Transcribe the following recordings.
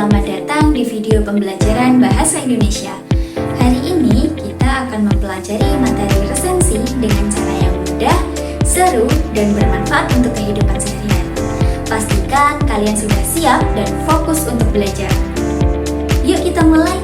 selamat datang di video pembelajaran Bahasa Indonesia. Hari ini kita akan mempelajari materi resensi dengan cara yang mudah, seru, dan bermanfaat untuk kehidupan sehari-hari. Pastikan kalian sudah siap dan fokus untuk belajar. Yuk kita mulai!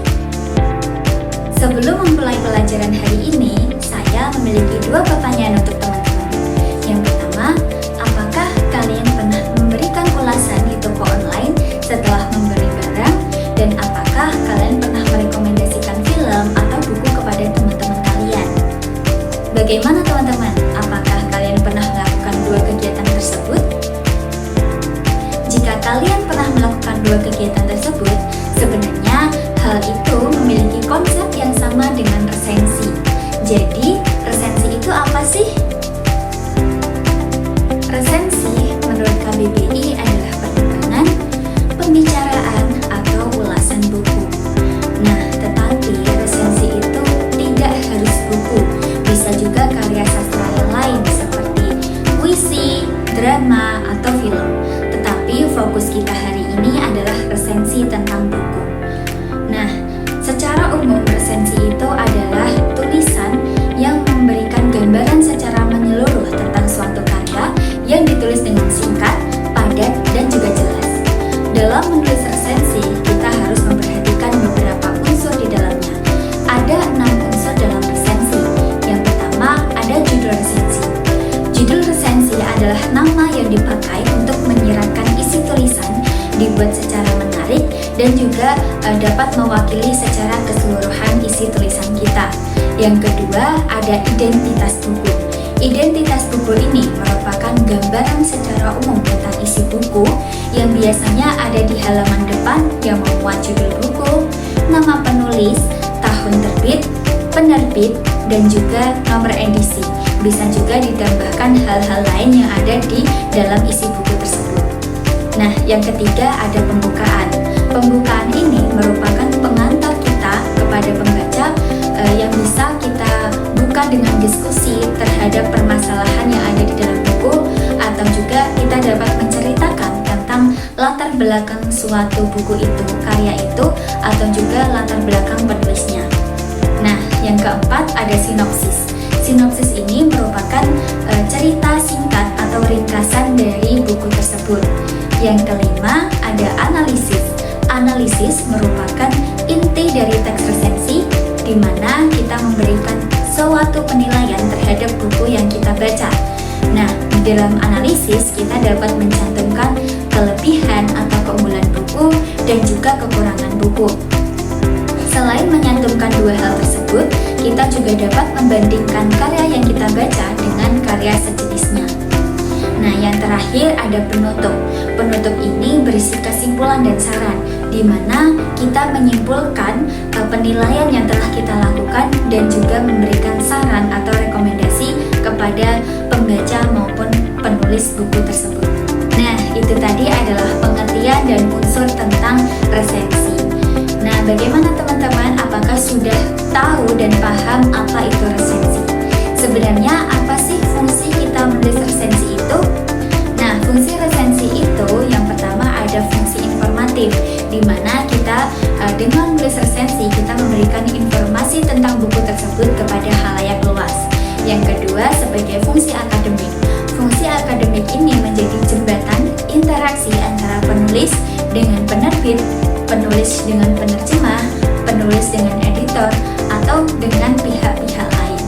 Sebelum memulai pelajaran hari ini, saya memiliki dua pertanyaan untuk teman-teman. Yang pertama, apakah kalian pernah memberikan ulasan di toko online setelah membeli barang? Dan apakah kalian pernah merekomendasikan film atau buku kepada teman-teman kalian? Bagaimana teman-teman? Apakah kalian pernah melakukan dua kegiatan tersebut? Jika kalian pernah melakukan dua kegiatan tersebut, sebenarnya hal itu memiliki konsep yang sama dengan resensi. Jadi, resensi itu apa sih? Resensi menurut KBBI adalah pengembangan, pembicaraan, atau ulasan buku. Nah, tetapi resensi itu tidak harus buku. Bisa juga karya sastra yang lain seperti puisi, drama, atau film. Tetapi fokus kita hari ini adalah resensi tentang buku. Nah, secara umum resensi itu adalah tulisan yang memberikan gambaran secara menyeluruh tentang suatu karya yang ditulis dengan singkat, padat, dan juga jelas. Dalam menulis resensi, kita harus memperhatikan beberapa unsur di dalamnya. Ada 6 unsur dalam resensi. Yang pertama, ada judul resensi. Judul resensi adalah nama yang dipakai untuk menyiratkan isi tulisan, dibuat secara menarik dan juga dapat mewakili secara keseluruhan isi tulisan kita. Yang kedua, ada identitas buku. Identitas buku ini merupakan gambaran secara umum tentang isi buku yang biasanya ada di halaman depan yang memuat judul buku, nama penulis, tahun terbit, penerbit, dan juga nomor edisi. Bisa juga ditambahkan hal-hal lain yang ada di dalam isi buku tersebut. Nah, yang ketiga ada pembukaan. Pembukaan ini merupakan pengantar kita kepada pembaca yang bisa kita buka dengan diskusi terhadap permasalahan yang ada di dalam buku, atau juga kita dapat menceritakan tentang latar belakang suatu buku itu, karya itu, atau juga latar belakang penulisnya. Nah, yang keempat ada sinopsis. Sinopsis ini merupakan cerita singkat atau ringkasan dari buku tersebut. Yang kelima ada analisis. Analisis merupakan inti dari teks resensi, di mana kita memberikan suatu penilaian terhadap buku yang kita baca. Nah, di dalam analisis kita dapat mencantumkan kelebihan atau keunggulan buku dan juga kekurangan buku. Selain menyantumkan dua hal tersebut, kita juga dapat membandingkan karya yang kita baca dengan karya sejenisnya. Nah, yang terakhir ada penutup. Penutup ini berisi kesimpulan dan saran, di mana kita menyimpulkan penilaian yang telah kita lakukan dan juga memberikan saran atau rekomendasi kepada pembaca maupun penulis buku tersebut. Nah, itu tadi adalah pengertian dan unsur tentang resensi. Nah, bagaimana teman-teman? Apakah sudah tahu dan paham apa itu resensi? Sebenarnya apa sih fungsi kita menulis resensi itu? Nah, fungsi resensi itu yang pertama ada fungsi informatif, di mana kita dengan menulis resensi kita memberikan informasi tentang buku tersebut kepada khalayak luas. Yang kedua sebagai fungsi akademik. Fungsi akademik ini menjadi jembatan interaksi antara penulis dengan penerbit, penulis dengan penerjemah, penulis dengan editor, atau dengan pihak-pihak lain.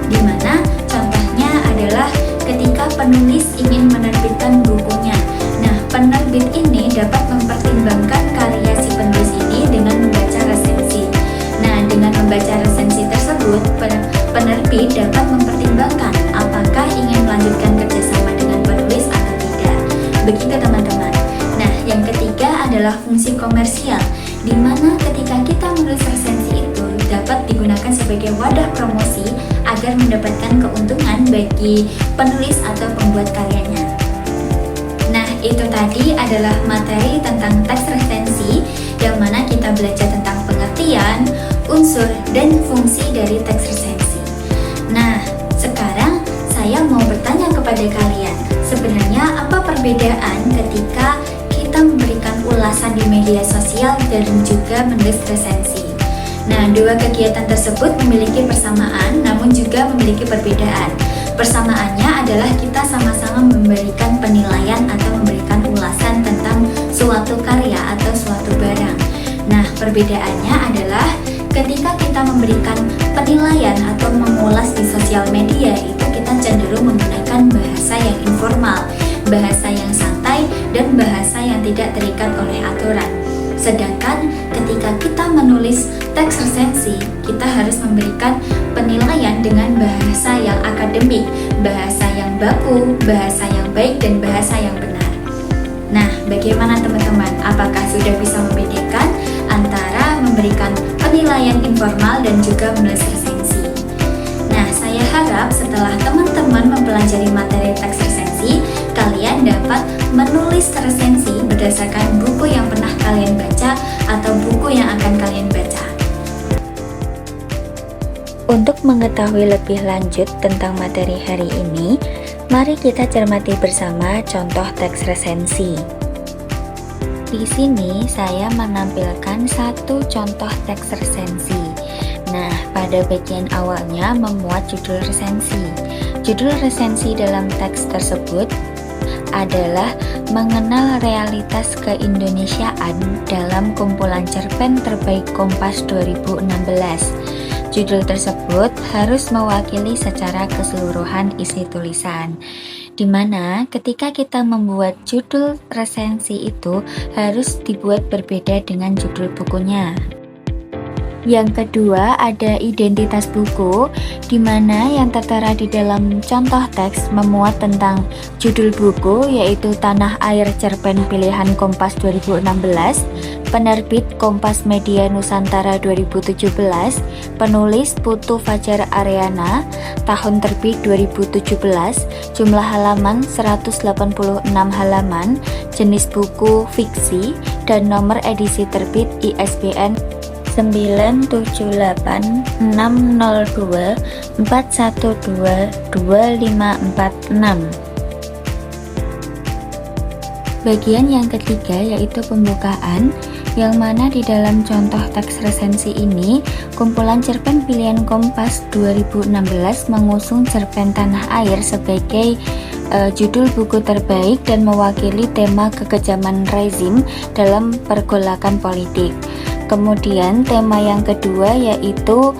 Di mana contohnya adalah ketika penulis ingin menerbitkan bukunya. Nah, penerbit ini dapat mempertimbangkan karya si penulis ini dengan membaca resensi. Nah, dengan membaca resensi tersebut, penerbit dapat mempertimbangkan apakah ingin melanjutkan kerjasama dengan penulis atau tidak. Begitu teman-teman. Nah, yang ketiga adalah fungsi komersial, di mana ketika kita menulis resensi itu dapat digunakan sebagai wadah promosi agar mendapatkan keuntungan bagi penulis atau pembuat karyanya. Nah, itu tadi adalah materi tentang teks resensi, yang mana kita belajar tentang pengertian, unsur, dan fungsi dari teks resensi. Nah, sekarang saya mau bertanya kepada kalian, sebenarnya apa perbedaan ketika kita memberikan ulasan di media sosial dan juga menulis resensi. Nah, dua kegiatan tersebut memiliki persamaan namun juga memiliki perbedaan. Persamaannya adalah kita sama-sama memberikan penilaian atau memberikan ulasan tentang suatu karya atau suatu barang. Nah, perbedaannya adalah ketika kita memberikan penilaian atau mengulas di sosial media, itu kita cenderung menggunakan bahasa yang informal, bahasa yang santai, dan bahasa yang tidak terikat oleh aturan. Sedangkan ketika kita menulis teks resensi, kita harus memberikan penilaian dengan bahasa yang akademik, bahasa yang baku, bahasa yang baik, dan bahasa yang benar. Nah, bagaimana teman-teman? Apakah sudah bisa membedakan antara memberikan penilaian informal dan juga menulis resensi? Nah, saya harap setelah teman-teman mempelajari materi teks resensi, kalian dapat menulis resensi berdasarkan buku yang pernah kalian baca atau buku yang akan kalian baca. Untuk mengetahui lebih lanjut tentang materi hari ini, mari kita cermati bersama contoh teks resensi. Di sini saya menampilkan satu contoh teks resensi. Nah, pada bagian awalnya memuat judul resensi. Judul resensi dalam teks tersebut adalah mengenal realitas keindonesiaan dalam kumpulan cerpen terbaik Kompas 2016. Judul tersebut harus mewakili secara keseluruhan isi tulisan, di mana ketika kita membuat judul resensi itu harus dibuat berbeda dengan judul bukunya. Yang kedua ada identitas buku, di mana yang tertera di dalam contoh teks memuat tentang judul buku yaitu Tanah Air Cerpen Pilihan Kompas 2016, penerbit Kompas Media Nusantara 2017, penulis Putu Fajar Ariana, tahun terbit 2017, jumlah halaman 186 halaman, jenis buku fiksi, dan nomor edisi terbit ISBN 9780241225546. Bagian yang ketiga yaitu pembukaan, yang mana di dalam contoh teks resensi ini kumpulan cerpen pilihan Kompas 2016 mengusung cerpen Tanah Air sebagai judul buku terbaik dan mewakili tema kekejaman rezim dalam pergolakan politik. Kemudian tema yang kedua yaitu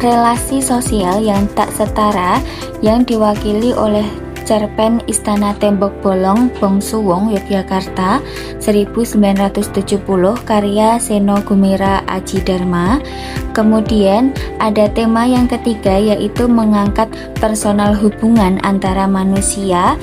relasi sosial yang tak setara yang diwakili oleh cerpen Istana Tembok Bolong Bongsuwong Yogyakarta 1970 karya Seno Gumira Aji Dharma. Kemudian ada tema yang ketiga yaitu mengangkat personal hubungan antara manusia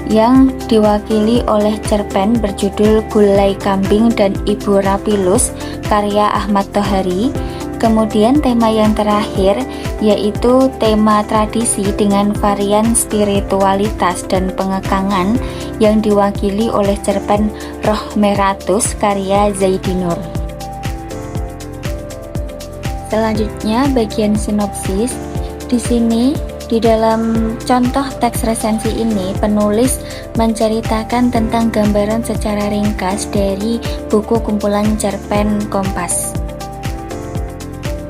yang diwakili oleh cerpen berjudul Gulai Kambing dan Ibu Rapilus karya Ahmad Tohari. Kemudian tema yang terakhir yaitu tema tradisi dengan varian spiritualitas dan pengekangan yang diwakili oleh cerpen Roh Meratus karya Zaidinur. Selanjutnya bagian sinopsis. Di sini di dalam contoh teks resensi ini, penulis menceritakan tentang gambaran secara ringkas dari buku kumpulan cerpen Kompas.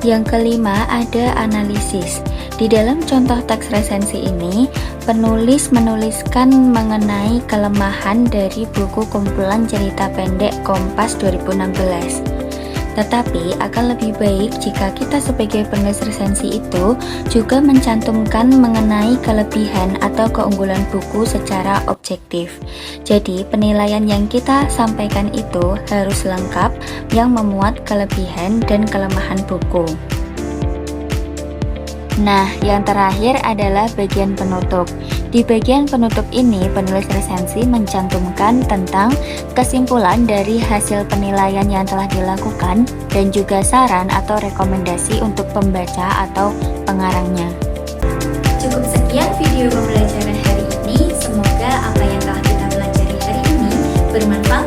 Yang kelima ada analisis. Di dalam contoh teks resensi ini, penulis menuliskan mengenai kelemahan dari buku kumpulan cerita pendek Kompas 2016. Tetapi akan lebih baik jika kita sebagai penulis resensi itu juga mencantumkan mengenai kelebihan atau keunggulan buku secara objektif. Jadi penilaian yang kita sampaikan itu harus lengkap yang memuat kelebihan dan kelemahan buku. Nah, yang terakhir adalah bagian penutup. Di bagian penutup ini, penulis resensi mencantumkan tentang kesimpulan dari hasil penilaian yang telah dilakukan dan juga saran atau rekomendasi untuk pembaca atau pengarangnya. Cukup sekian video pembelajaran hari ini. Semoga apa yang telah kita pelajari hari ini bermanfaat